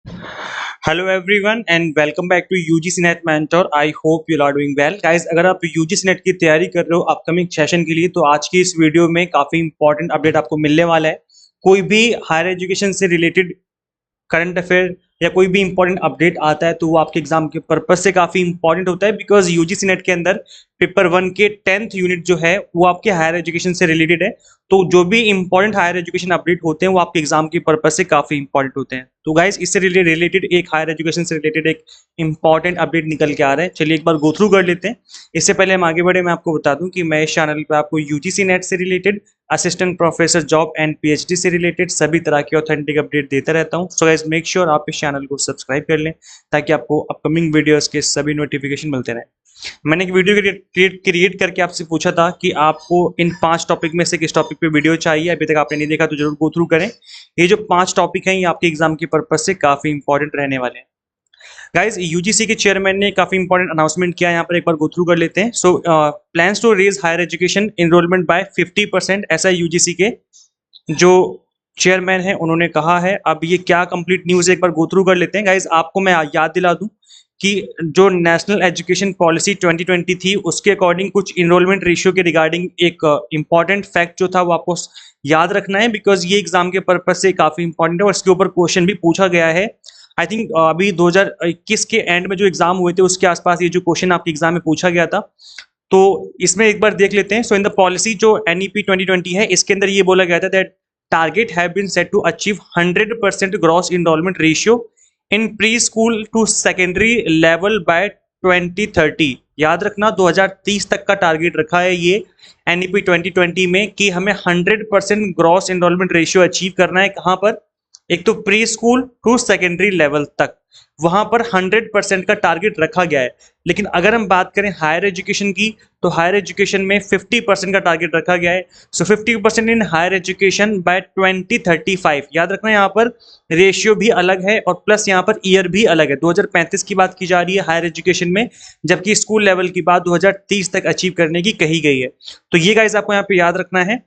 Hello everyone and welcome back to UGC NET mentor. I hope you are doing well guys. अगर आप UGC net की तैयारी कर रहे हो अपकमिंग सेशन के लिए तो आज की इस वीडियो में काफी इंपॉर्टेंट अपडेट आपको मिलने वाला है। कोई भी हायर एजुकेशन से रिलेटेड करंट अफेयर या कोई भी इंपॉर्टेंट अपडेट आता है तो वो आपके एग्जाम के पर्पज से काफी इंपॉर्टेंट होता है, बिकॉज यूजीसी नेट के अंदर पेपर 1 के 10th यूनिट जो है वो आपके हायर एजुकेशन से रिलेटेड है। तो जो भी इंपॉर्टेंट हायर एजुकेशन अपडेट होते हैं वो आपके एग्जाम के पर्पज से काफी इंपॉर्टेंट होते हैं। तो गाइस इससे रिलेटेड एक हायर एजुकेशन से रिलेटेड एक इंपॉर्टेंट अपडेट निकल के आ रहा है। चलिए एक बार गो थ्रू कर लेते हैं। इससे पहले हम आगे बढ़े मैं आपको बता दूं कि मैं इस चैनल पे आपको यूजीसी नेट से related, assistant professor job and PhD से रिलेटेड सभी तरह के ऑथेंटिक अपडेट देता रहता हूं। सो गाइस मेक श्योर आप इस चैनल को सब्सक्राइब कर लें ताकि आपको अपकमिंग वीडियोस के सभी नोटिफिकेशन मिलते रहें। मैंने एक वीडियो क्रिएट करके आपसे पूछा था कि आपको इन 5 टॉपिक में से किस टॉपिक पे वीडियो चाहिए। अभी तक आपने नहीं देखा तो जरूर गो थ्रू करें। ये जो 5 टॉपिक हैं ये आपके एग्जाम के पर्पज से काफी इंपॉर्टेंट रहने वाले हैं। गाइस यूजीसी के चेयरमैन ने काफी इंपॉर्टेंट अनाउंसमेंट किया, यहाँ पर एक बार गो थ्रू कर लेते हैं। So plans to raise higher education enrolment by 50%, ऐसा यूजीसी के जो चेयरमैन है उन्होंने कहा है। अब ये क्या कंप्लीट न्यूज है एक बार गो थ्रू कर लेते हैं। गाइस आपको मैं याद दिला दूं कि जो नेशनल एजुकेशन पॉलिसी 2020 थी उसके अकॉर्डिंग कुछ इनरोलमेंट रेशियो के रिगार्डिंग एक इंपॉर्टेंट फैक्ट जो था वो आपको याद रखना है, बिकॉज ये एग्जाम के पर्पज से काफी इंपॉर्टेंट है और इसके ऊपर क्वेश्चन भी पूछा गया है। आई थिंक अभी 2021 के एंड में जो एग्जाम हुए थे उसके आसपास ये जो क्वेश्चन आपके एग्जाम में पूछा गया था। तो इसमें एक बार देख लेते हैं। सो इन द पॉलिसी जो एनईपी 2020 है इसके अंदर ये बोला गया था that target have been set to achieve 100% gross enrolment ratio in preschool to secondary level by 2030। याद रखना 2030 तक का टारगेट रखा है ये एनईपी 2020 में कि हमें 100% ग्रॉस इनरोलमेंट रेशियो अचीव करना है। कहां पर? एक तो preschool to secondary level तक, वहां पर 100% का टारगेट रखा गया है। लेकिन अगर हम बात करें हायर एजुकेशन की तो हायर एजुकेशन में 50% का टारगेट रखा गया है। सो 50% इन हायर एजुकेशन बाय 2035। याद रखना यहाँ पर रेशियो भी अलग है और प्लस यहाँ पर ईयर भी अलग है। 2035 की बात की जा रही है हायर एजुकेशन में, जबकि स्कूल लेवल की बात 2030 तक अचीव करने की कही गई है। तो ये गाइस आपको यहाँ पे याद रखना है।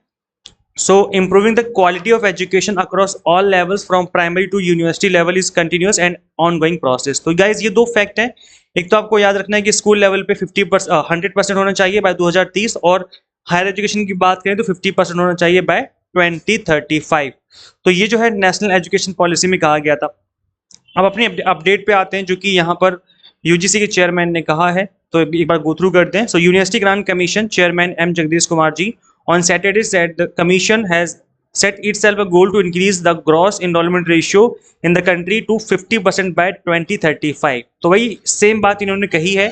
So improving the quality of education across all levels from primary to university level is continuous and ongoing process। तो guys ये दो फैक्ट हैं। एक तो आपको याद रखना है कि स्कूल लेवल पे 100% होना चाहिए बाय 2030 और हायर एजुकेशन की बात करें तो 50% होना चाहिए बाय 2035। तो ये जो है नेशनल एजुकेशन पॉलिसी में कहा गया था। अब अपनी अपडेट पे आते हैं जो कि यहाँ पर यूजीसी के चेयरमैन ने कहा है, तो एक बार गो थ्रू करते हैं। So University Grant Commission chairman M Jagadish Kumar ji on Saturday said the commission has set itself a goal to increase the gross enrollment ratio in the country to 50% by 2035। तो वही सेम बात इन्होंने कही है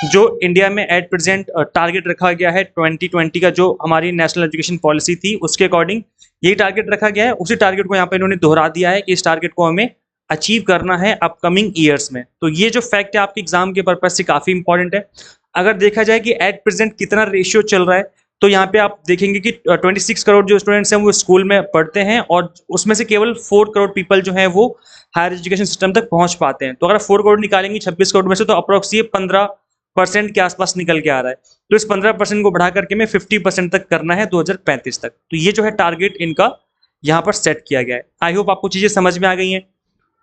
जो इंडिया में एट प्रेजेंट टारगेट रखा गया है 2020 का, जो हमारी नेशनल एजुकेशन पॉलिसी थी उसके अकॉर्डिंग यही टारगेट रखा गया है। उसी टारगेट को यहाँ पे इन्होंने दोहरा दिया है कि इस टारगेट को हमें अचीव करना है अपकमिंग ईयर्स में। तो ये जो फैक्ट है आपके एग्जाम के पर्पज से काफी इंपॉर्टेंट है। अगर देखा जाए कि एट प्रेजेंट कितना रेशियो चल रहा है तो यहाँ पे आप देखेंगे कि 26 करोड़ जो स्टूडेंट्स हैं वो स्कूल में पढ़ते हैं और उसमें से केवल 4 करोड़ पीपल जो हैं वो हायर एजुकेशन सिस्टम तक पहुंच पाते हैं। तो अगर 4 करोड़ निकालेंगे 26 करोड़ में से तो अप्रोक्स ये 15% के आसपास निकल के आ रहा है। तो इस 15% को बढ़ा करके हमें 50% तक करना है 2035 तक। तो ये जो है टारगेट इनका यहाँ पर सेट किया गया है। आई होप आपको चीजें समझ में आ गई हैं।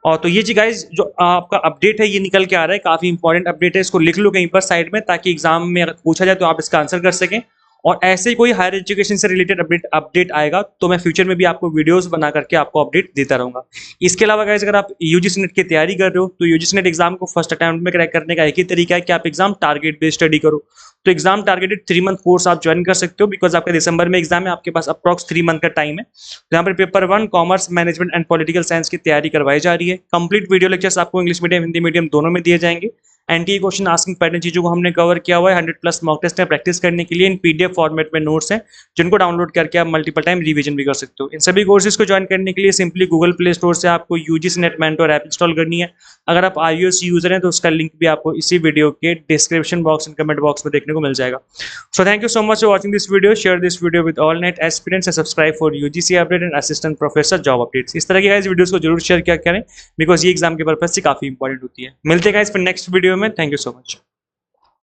और तो ये जी गाइज जो आपका अपडेट है ये निकल के आ रहा है, काफी इंपॉर्टेंट अपडेट है। इसको लिख लो कहीं पर साइड में ताकि एग्जाम में अगर पूछा जाए तो आप इसका आंसर कर सकें। और ऐसे ही कोई हायर एजुकेशन से रिलेटेड अपडेट आएगा तो मैं फ्यूचर में भी आपको वीडियोस बना करके आपको अपडेट देता रहूंगा। इसके अलावा गाइस अगर आप यूजीसी नेट की तैयारी कर रहे हो तो यूजीसी नेट एग्जाम को फर्स्ट अटेम्प्ट में क्रैक करने का एक ही तरीका है कि आप एग्जाम टारगेट बेस्ड स्टडी करो। तो एग्जाम टारगेटेड 3 मंथ कोर्स आप ज्वाइन कर सकते हो, बिकॉज आपका दिसंबर में एग्जाम है, आपके पास अप्रॉक्स 3 मंथ का टाइम है। तो यहाँ पर paper 1 commerce management and political science की तैयारी करवाई जा रही है। कंप्लीट वीडियो लेक्चर्स आपको इंग्लिश मीडियम हिंदी मीडियम दोनों में दिए जाएंगे। एंटी क्वेश्चन आस्किंग पैटर्न चीजों को हमने कवर किया हुआ है। 100+ मॉक टेस्ट है प्रैक्टिस करने के लिए। इन पीडीएफ फॉर्मेट में नोट्स हैं जिनको डाउनलोड करके आप मल्टीपल टाइम रिवीजन भी कर सकते हो। इन सभी कोर्सेज को ज्वाइन करने के लिए सिंपली गूगल प्ले स्टोर से आपको UGC NET mentor app install करनी है। अगर आप iOS यूजर हैं तो उसका लिंक भी आपको इसी वीडियो के description box and comment box में देखने को मिल जाएगा। So thank you so much for watching this video. Share this video with all net aspirants and subscribe for UGC update and assistant professor job updates. इस तरह के videos को जरूर share किया करें, बिकॉज ये एग्जाम के पर्पज से काफी इंपॉर्टेंट होती है। मिलते हैं गाइस फिर नेक्स्ट वीडियो में। Thank you so much.